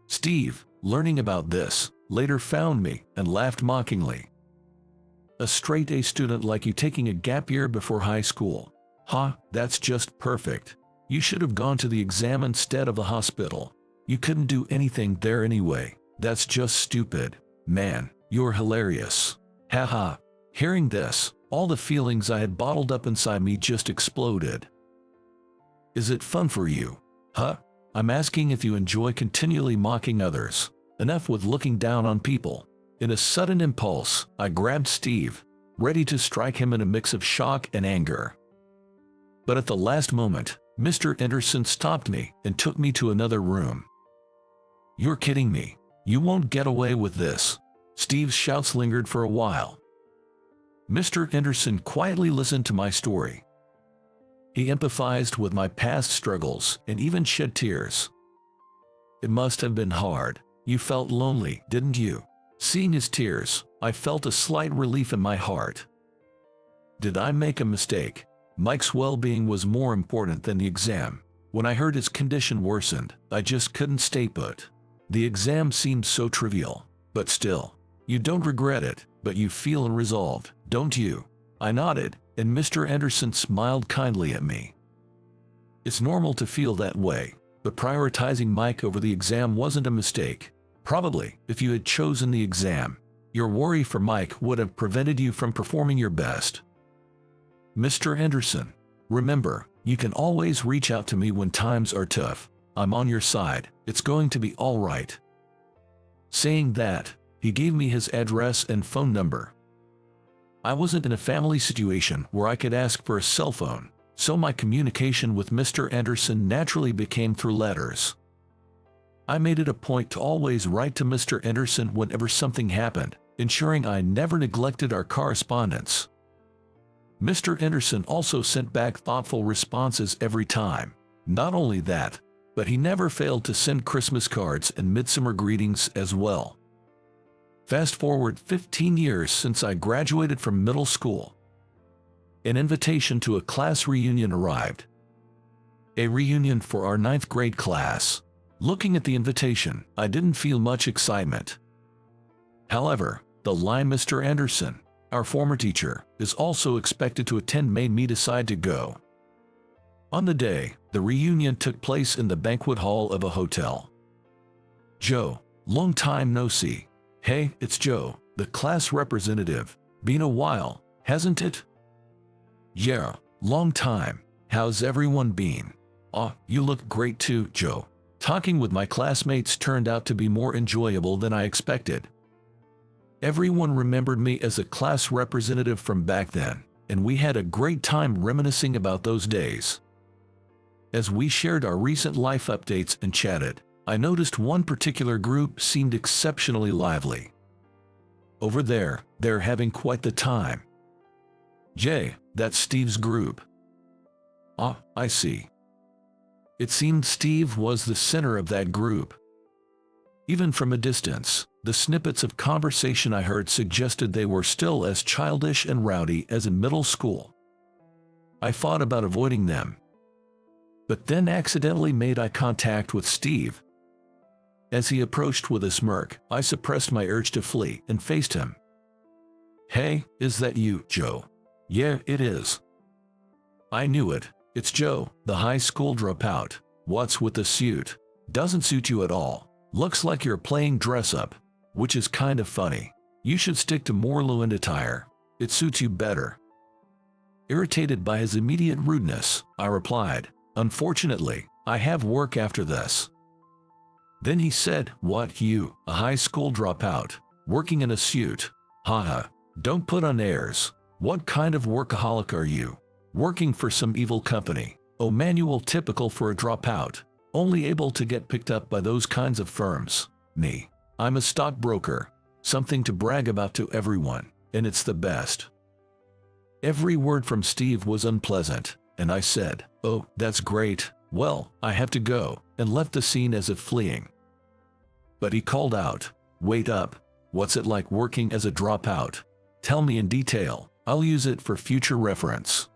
Steve, learning about this, later found me and laughed mockingly. "A straight A student like you taking a gap year before high school. That's just perfect. You should have gone to the exam instead of the hospital. You couldn't do anything there anyway. That's just stupid. Man, you're hilarious. Haha." Hearing this, all the feelings I had bottled up inside me just exploded. "Is it fun for you?" Huh? I'm asking if you enjoy continually mocking others. Enough with looking down on people. In a sudden impulse, I grabbed Steve, ready to strike him in a mix of shock and anger. But at the last moment, Mr. Anderson stopped me and took me to another room. You're kidding me. You won't get away with this. Steve's shouts lingered for a while. Mr. Anderson quietly listened to my story. He empathized with my past struggles and even shed tears. It must have been hard. You felt lonely, didn't you? Seeing his tears, I felt a slight relief in my heart. Did I make a mistake? Mike's well-being was more important than the exam. When I heard his condition worsened, I just couldn't stay put. The exam seemed so trivial, but still. You don't regret it, but you feel resolved, don't you? I nodded, and Mr. Anderson smiled kindly at me. It's normal to feel that way, but prioritizing Mike over the exam wasn't a mistake. Probably, if you had chosen the exam, your worry for Mike would have prevented you from performing your best. Mr. Anderson, remember, you can always reach out to me when times are tough. I'm on your side. It's going to be all right. Saying that, he gave me his address and phone number. I wasn't in a family situation where I could ask for a cell phone, so my communication with Mr. Anderson naturally became through letters. I made it a point to always write to Mr. Anderson whenever something happened, ensuring I never neglected our correspondence. Mr. Anderson also sent back thoughtful responses every time. Not only that, but he never failed to send Christmas cards and midsummer greetings as well. Fast forward 15 years since I graduated from middle school. An invitation to a class reunion arrived. A reunion for our 9th grade class. Looking at the invitation, I didn't feel much excitement. However, the line Mr. Anderson, our former teacher, is also expected to attend made me decide to go. On the day, the reunion took place in the banquet hall of a hotel. Joe, long time no see. Hey, it's Joe, the class representative. Been a while, hasn't it? Yeah, long time. How's everyone been? Aw, you look great too, Joe. Talking with my classmates turned out to be more enjoyable than I expected. Everyone remembered me as a class representative from back then, and we had a great time reminiscing about those days. As we shared our recent life updates and chatted, I noticed one particular group seemed exceptionally lively. Over there, they're having quite the time. Jay, that's Steve's group. Ah, I see. It seemed Steve was the center of that group. Even from a distance, the snippets of conversation I heard suggested they were still as childish and rowdy as in middle school. I thought about avoiding them, but then accidentally made eye contact with Steve. As he approached with a smirk, I suppressed my urge to flee and faced him. Hey, is that you, Joe? Yeah, it is. I knew it. It's Joe, the high school dropout. What's with the suit? Doesn't suit you at all. Looks like you're playing dress-up, which is kind of funny. You should stick to more low-end attire. It suits you better. Irritated by his immediate rudeness, I replied, unfortunately, I have work after this. Then he said, what, you, a high school dropout, working in a suit? Haha, don't put on airs. What kind of workaholic are you? Working for some evil company. Oh, manual typical for a dropout. Only able to get picked up by those kinds of firms. Me. I'm a stockbroker. Something to brag about to everyone, and it's the best. Every word from Steve was unpleasant, and I said, oh, that's great. Well, I have to go, and left the scene as if fleeing. But he called out, wait up. What's it like working as a dropout? Tell me in detail. I'll use it for future reference.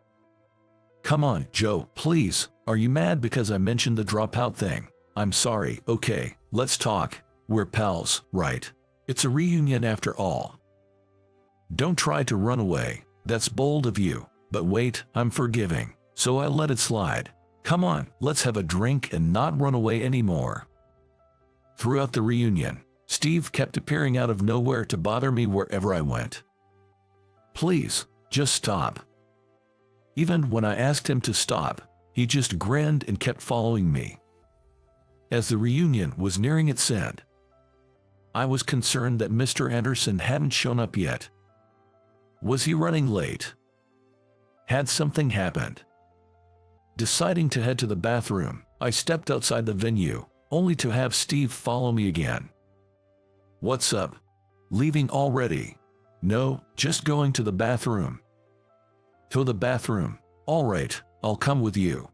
Come on, Joe, please. Are you mad because I mentioned the dropout thing? I'm sorry. Okay, let's talk. We're pals, right? It's a reunion after all. Don't try to run away. That's bold of you. But wait, I'm forgiving. So I let it slide. Come on, let's have a drink and not run away anymore. Throughout the reunion, Steve kept appearing out of nowhere to bother me wherever I went. Please, just stop. Even when I asked him to stop, he just grinned and kept following me. As the reunion was nearing its end, I was concerned that Mr. Anderson hadn't shown up yet. Was he running late? Had something happened? Deciding to head to the bathroom, I stepped outside the venue, only to have Steve follow me again. "What's up? Leaving already?" "No, just going to the bathroom." "To the bathroom? All right, I'll come with you."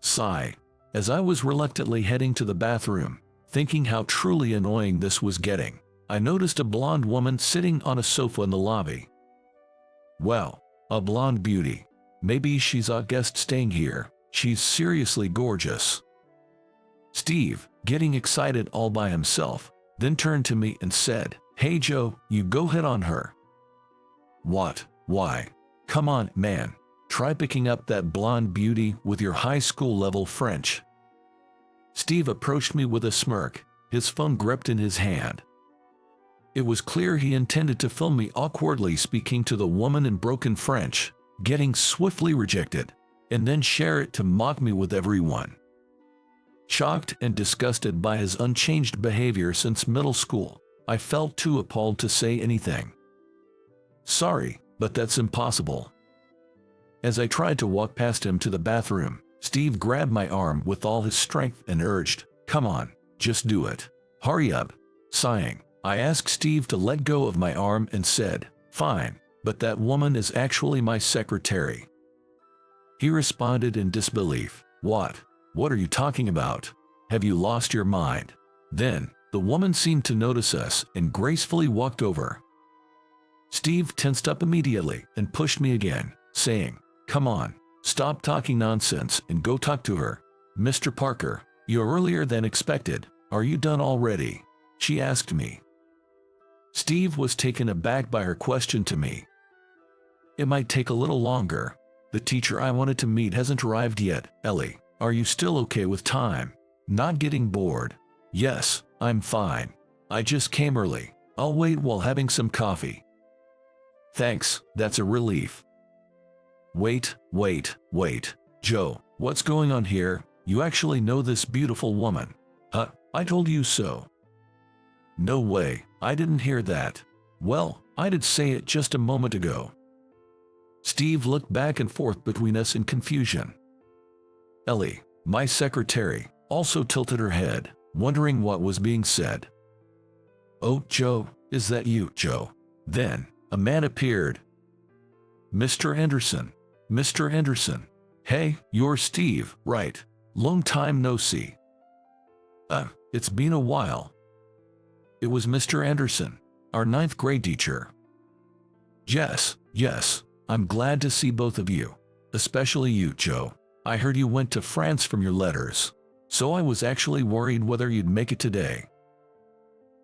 Sigh. As I was reluctantly heading to the bathroom, thinking how truly annoying this was getting, I noticed a blonde woman sitting on a sofa in the lobby. Wow, a blonde beauty. Maybe she's a guest staying here. She's seriously gorgeous. Steve, getting excited all by himself, then turned to me and said, "Hey Joe, you go hit on her." "What? Why? Come on, man. Try picking up that blonde beauty with your high school level French." Steve approached me with a smirk, his phone gripped in his hand. It was clear he intended to film me awkwardly speaking to the woman in broken French, getting swiftly rejected, and then share it to mock me with everyone. Shocked and disgusted by his unchanged behavior since middle school, I felt too appalled to say anything. "Sorry, but that's impossible." As I tried to walk past him to the bathroom, Steve grabbed my arm with all his strength and urged, "Come on, just do it. Hurry up." Sighing, I asked Steve to let go of my arm and said, "Fine, but that woman is actually my secretary." He responded in disbelief, "What? What are you talking about? Have you lost your mind?" Then, the woman seemed to notice us and gracefully walked over. Steve tensed up immediately and pushed me again, saying, "Come on, stop talking nonsense and go talk to her." "Mr. Parker, you're earlier than expected. Are you done already?" she asked me. Steve was taken aback by her question to me. "It might take a little longer. The teacher I wanted to meet hasn't arrived yet. Ellie, are you still okay with time? Not getting bored?" "Yes, I'm fine. I just came early. I'll wait while having some coffee." "Thanks, that's a relief." Wait, Joe, what's going on here? You actually know this beautiful woman?" I told you so." "No way, I didn't hear that." "Well, I did say it just a moment ago." Steve looked back and forth between us in confusion. Ellie, my secretary, also tilted her head, wondering what was being said. "Oh, Joe, is that you, Joe?" Then, a man appeared. "Mr. Anderson. Mr. Anderson. Hey, you're Steve, right? Long time no see." It's been a while." It was Mr. Anderson, our 9th grade teacher. Yes, I'm glad to see both of you. Especially you, Joe. I heard you went to France from your letters, so I was actually worried whether you'd make it today."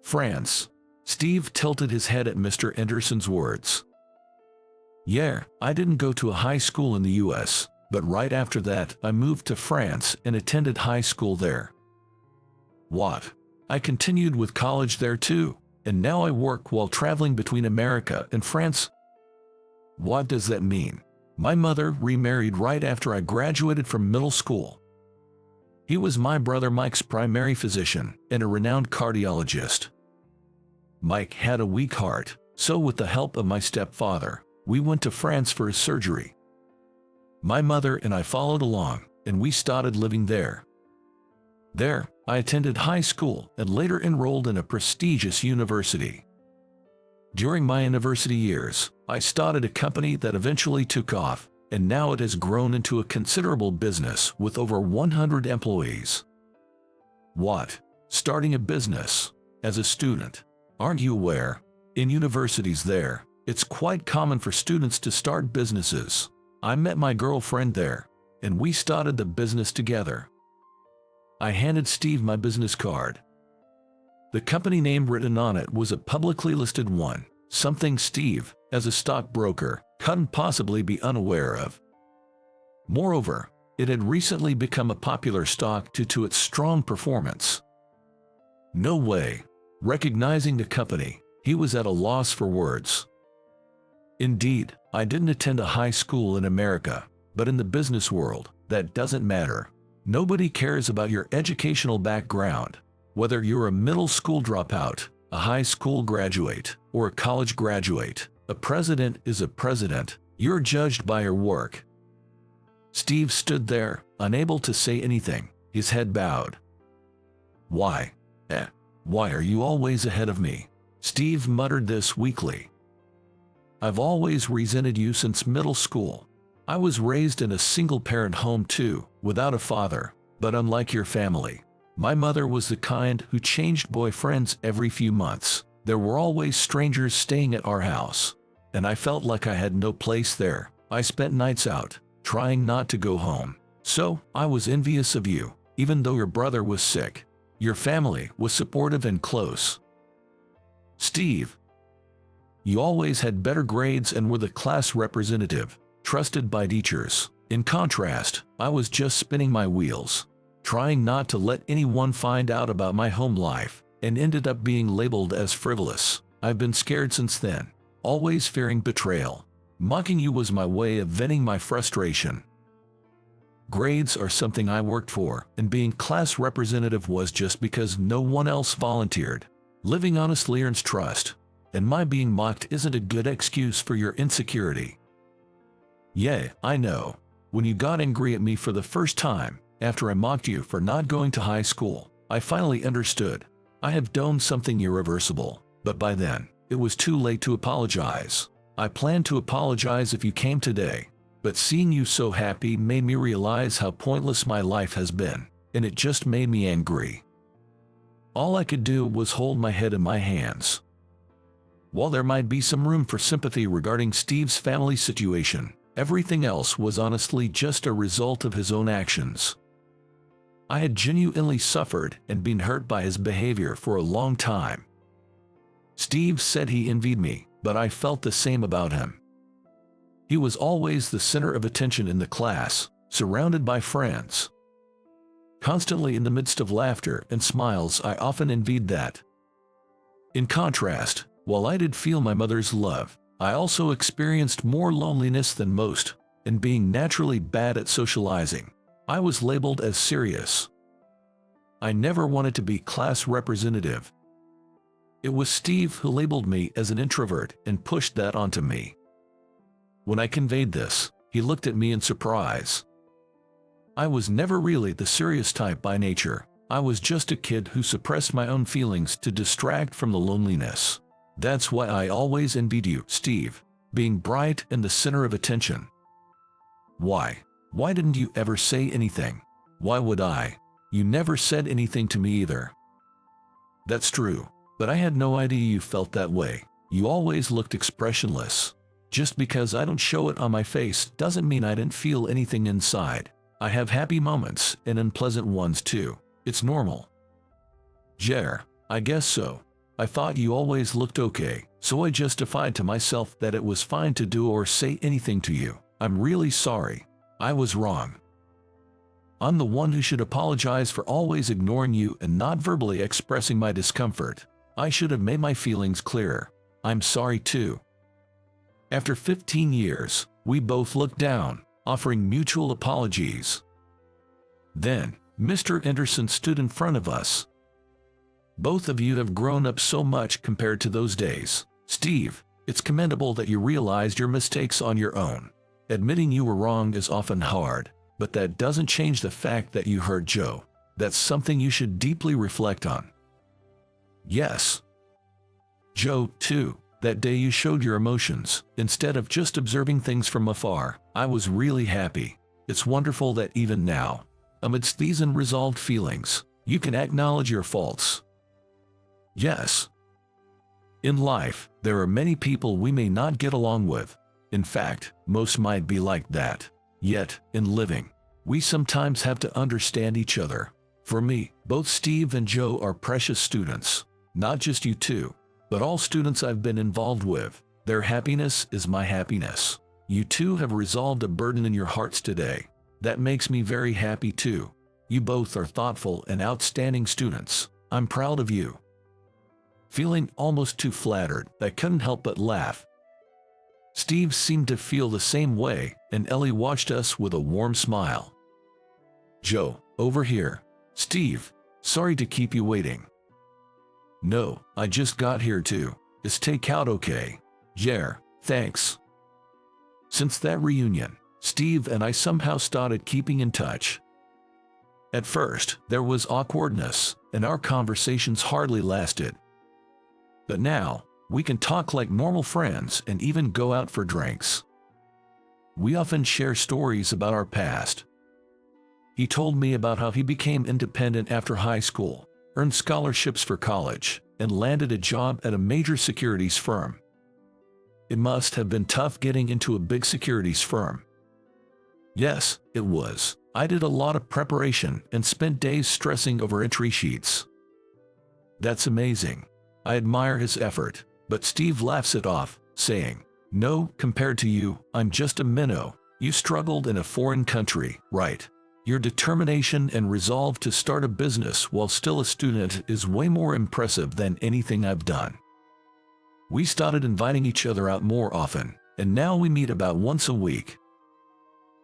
"France?" Steve tilted his head at Mr. Anderson's words. "Yeah, I didn't go to a high school in the US, but right after that I moved to France and attended high school there." "What? I continued with college there too, and now I work while traveling between America and France." "What does that mean?" "My mother remarried right after I graduated from middle school. He was my brother Mike's primary physician and a renowned cardiologist. Mike had a weak heart, so with the help of my stepfather, we went to France for his surgery. My mother and I followed along, and we started living there. There, I attended high school and later enrolled in a prestigious university. During my university years, I started a company that eventually took off, and now it has grown into a considerable business with over 100 employees." "What? Starting a business? As a student? Aren't you aware? In universities there, it's quite common for students to start businesses. I met my girlfriend there, and we started the business together." I handed Steve my business card. The company name written on it was a publicly listed one, something Steve, as a stockbroker, couldn't possibly be unaware of. Moreover, it had recently become a popular stock due to its strong performance. No way. Recognizing the company, he was at a loss for words. "Indeed, I didn't attend a high school in America, but in the business world, that doesn't matter. Nobody cares about your educational background. Whether you're a middle school dropout, a high school graduate, or a college graduate, a president is a president. You're judged by your work. Steve stood there, unable to say anything, his head bowed. Why? Why are you always ahead of me? Steve muttered this weakly. I've always resented you since middle school. I was raised in a single-parent home too, without a father, but unlike your family, my mother was the kind who changed boyfriends every few months. There were always strangers staying at our house, and I felt like I had no place there. I spent nights out, trying not to go home. So, I was envious of you, even though your brother was sick. Your family was supportive and close. Steve, you always had better grades and were the class representative, trusted by teachers. In contrast, I was just spinning my wheels, trying not to let anyone find out about my home life, and ended up being labeled as frivolous. I've been scared since then, always fearing betrayal. Mocking you was my way of venting my frustration. Grades are something I worked for, and being class representative was just because no one else volunteered. Living honestly earns trust, and my being mocked isn't a good excuse for your insecurity. Yeah, I know. When you got angry at me for the first time, after I mocked you for not going to high school, I finally understood. I have done something irreversible, but by then, it was too late to apologize. I planned to apologize if you came today, but seeing you so happy made me realize how pointless my life has been, and it just made me angry. All I could do was hold my head in my hands. While there might be some room for sympathy regarding Steve's family situation, everything else was honestly just a result of his own actions. I had genuinely suffered and been hurt by his behavior for a long time. Steve said he envied me, but I felt the same about him. He was always the center of attention in the class, surrounded by friends. Constantly in the midst of laughter and smiles, I often envied that. In contrast, while I did feel my mother's love, I also experienced more loneliness than most, and being naturally bad at socializing, I was labeled as serious. I never wanted to be class representative. It was Steve who labeled me as an introvert and pushed that onto me. When I conveyed this, he looked at me in surprise. I was never really the serious type by nature. I was just a kid who suppressed my own feelings to distract from the loneliness. That's why I always envied you, Steve, being bright and the center of attention. Why? Why didn't you ever say anything? Why would I? You never said anything to me either. That's true, but I had no idea you felt that way. You always looked expressionless. Just because I don't show it on my face doesn't mean I didn't feel anything inside. I have happy moments and unpleasant ones too. It's normal. Jer, I guess so. I thought you always looked okay, so I justified to myself that it was fine to do or say anything to you. I'm really sorry. I was wrong. I'm the one who should apologize for always ignoring you and not verbally expressing my discomfort. I should have made my feelings clearer. I'm sorry too. After 15 years, we both looked down, offering mutual apologies. Then, Mr. Anderson stood in front of us. Both of you have grown up so much compared to those days. Steve, it's commendable that you realized your mistakes on your own. Admitting you were wrong is often hard, but that doesn't change the fact that you hurt Joe. That's something you should deeply reflect on. Yes. Joe, too. That day you showed your emotions, instead of just observing things from afar. I was really happy. It's wonderful that even now, amidst these unresolved feelings, you can acknowledge your faults. Yes. In life, there are many people we may not get along with. In fact, most might be like that. Yet, in living, we sometimes have to understand each other. For me, both Steve and Joe are precious students. Not just you two, but all students I've been involved with. Their happiness is my happiness. You two have resolved a burden in your hearts today. That makes me very happy too. You both are thoughtful and outstanding students. I'm proud of you. Feeling almost too flattered, I couldn't help but laugh. Steve seemed to feel the same way, and Ellie watched us with a warm smile. Joe, Over here. Steve, sorry to keep you waiting. No, I just got here too. Is takeout okay? Yeah, thanks. Since that reunion, Steve and I somehow started keeping in touch. At first, there was awkwardness, and our conversations hardly lasted. But now, we can talk like normal friends and even go out for drinks. We often share stories about our past. He told me about how he became independent after high school, earned scholarships for college, and landed a job at a major securities firm. It must have been tough getting into a big securities firm. Yes, it was. I did a lot of preparation and spent days stressing over entry sheets. That's amazing. I admire his effort, but Steve laughs it off, saying, "No, compared to you, I'm just a minnow. You struggled in a foreign country, right? Your determination and resolve to start a business while still a student is way more impressive than anything I've done." We started inviting each other out more often, and now we meet about once a week.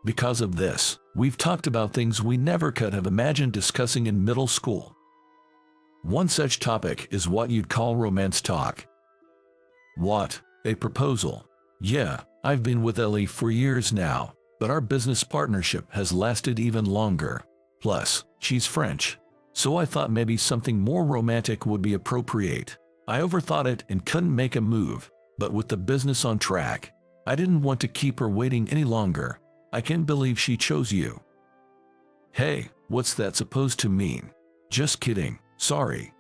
Because of this, we've talked about things we never could have imagined discussing in middle school. One such topic is what you'd call romance talk. What? A proposal? Yeah, I've been with Ellie for years now, but our business partnership has lasted even longer. Plus, she's French, so I thought maybe something more romantic would be appropriate. I overthought it and couldn't make a move, but with the business on track, I didn't want to keep her waiting any longer. I can't believe she chose you. Hey, what's that supposed to mean? Just kidding, sorry.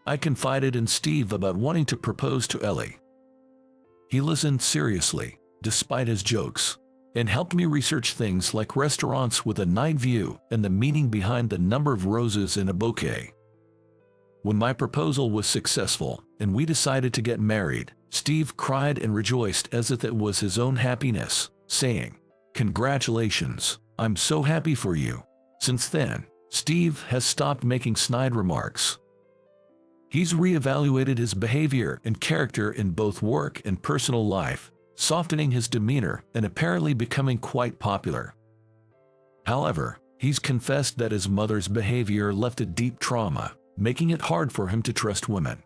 I confided in Steve about wanting to propose to Ellie. He listened seriously, despite his jokes, and helped me research things like restaurants with a night view and the meaning behind the number of roses in a bouquet. When my proposal was successful and we decided to get married, Steve cried and rejoiced as if it was his own happiness, saying, "Congratulations, I'm so happy for you." Since then, Steve has stopped making snide remarks. He's reevaluated his behavior and character in both work and personal life, softening his demeanor and apparently becoming quite popular. However, he's confessed that his mother's behavior left a deep trauma, making it hard for him to trust women.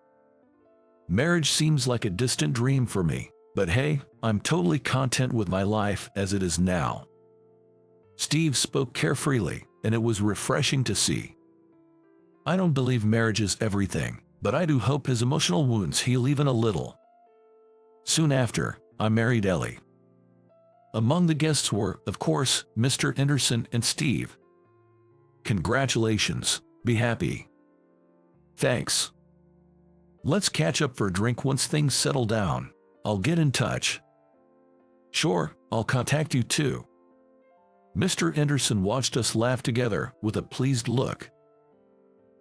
Marriage seems like a distant dream for me, but hey, I'm totally content with my life as it is now. Steve spoke carefreely, and it was refreshing to see. I don't believe marriage is everything, but I do hope his emotional wounds heal even a little. Soon after, I married Ellie. Among the guests were, of course, Mr. Anderson and Steve. Congratulations, be happy. Thanks. Let's catch up for a drink once things settle down. I'll get in touch. Sure, I'll contact you too. Mr. Anderson watched us laugh together with a pleased look.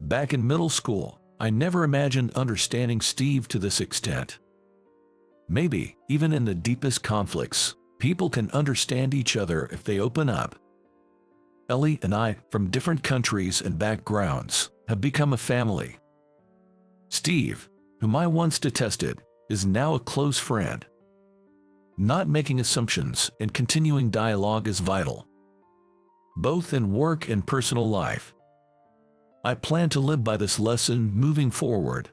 Back in middle school, I never imagined understanding Steve to this extent. Maybe, even in the deepest conflicts, people can understand each other if they open up. Ellie and I, from different countries and backgrounds, have become a family. Steve, whom I once detested, is now a close friend. Not making assumptions and continuing dialogue is vital, both in work and personal life. I plan to live by this lesson moving forward.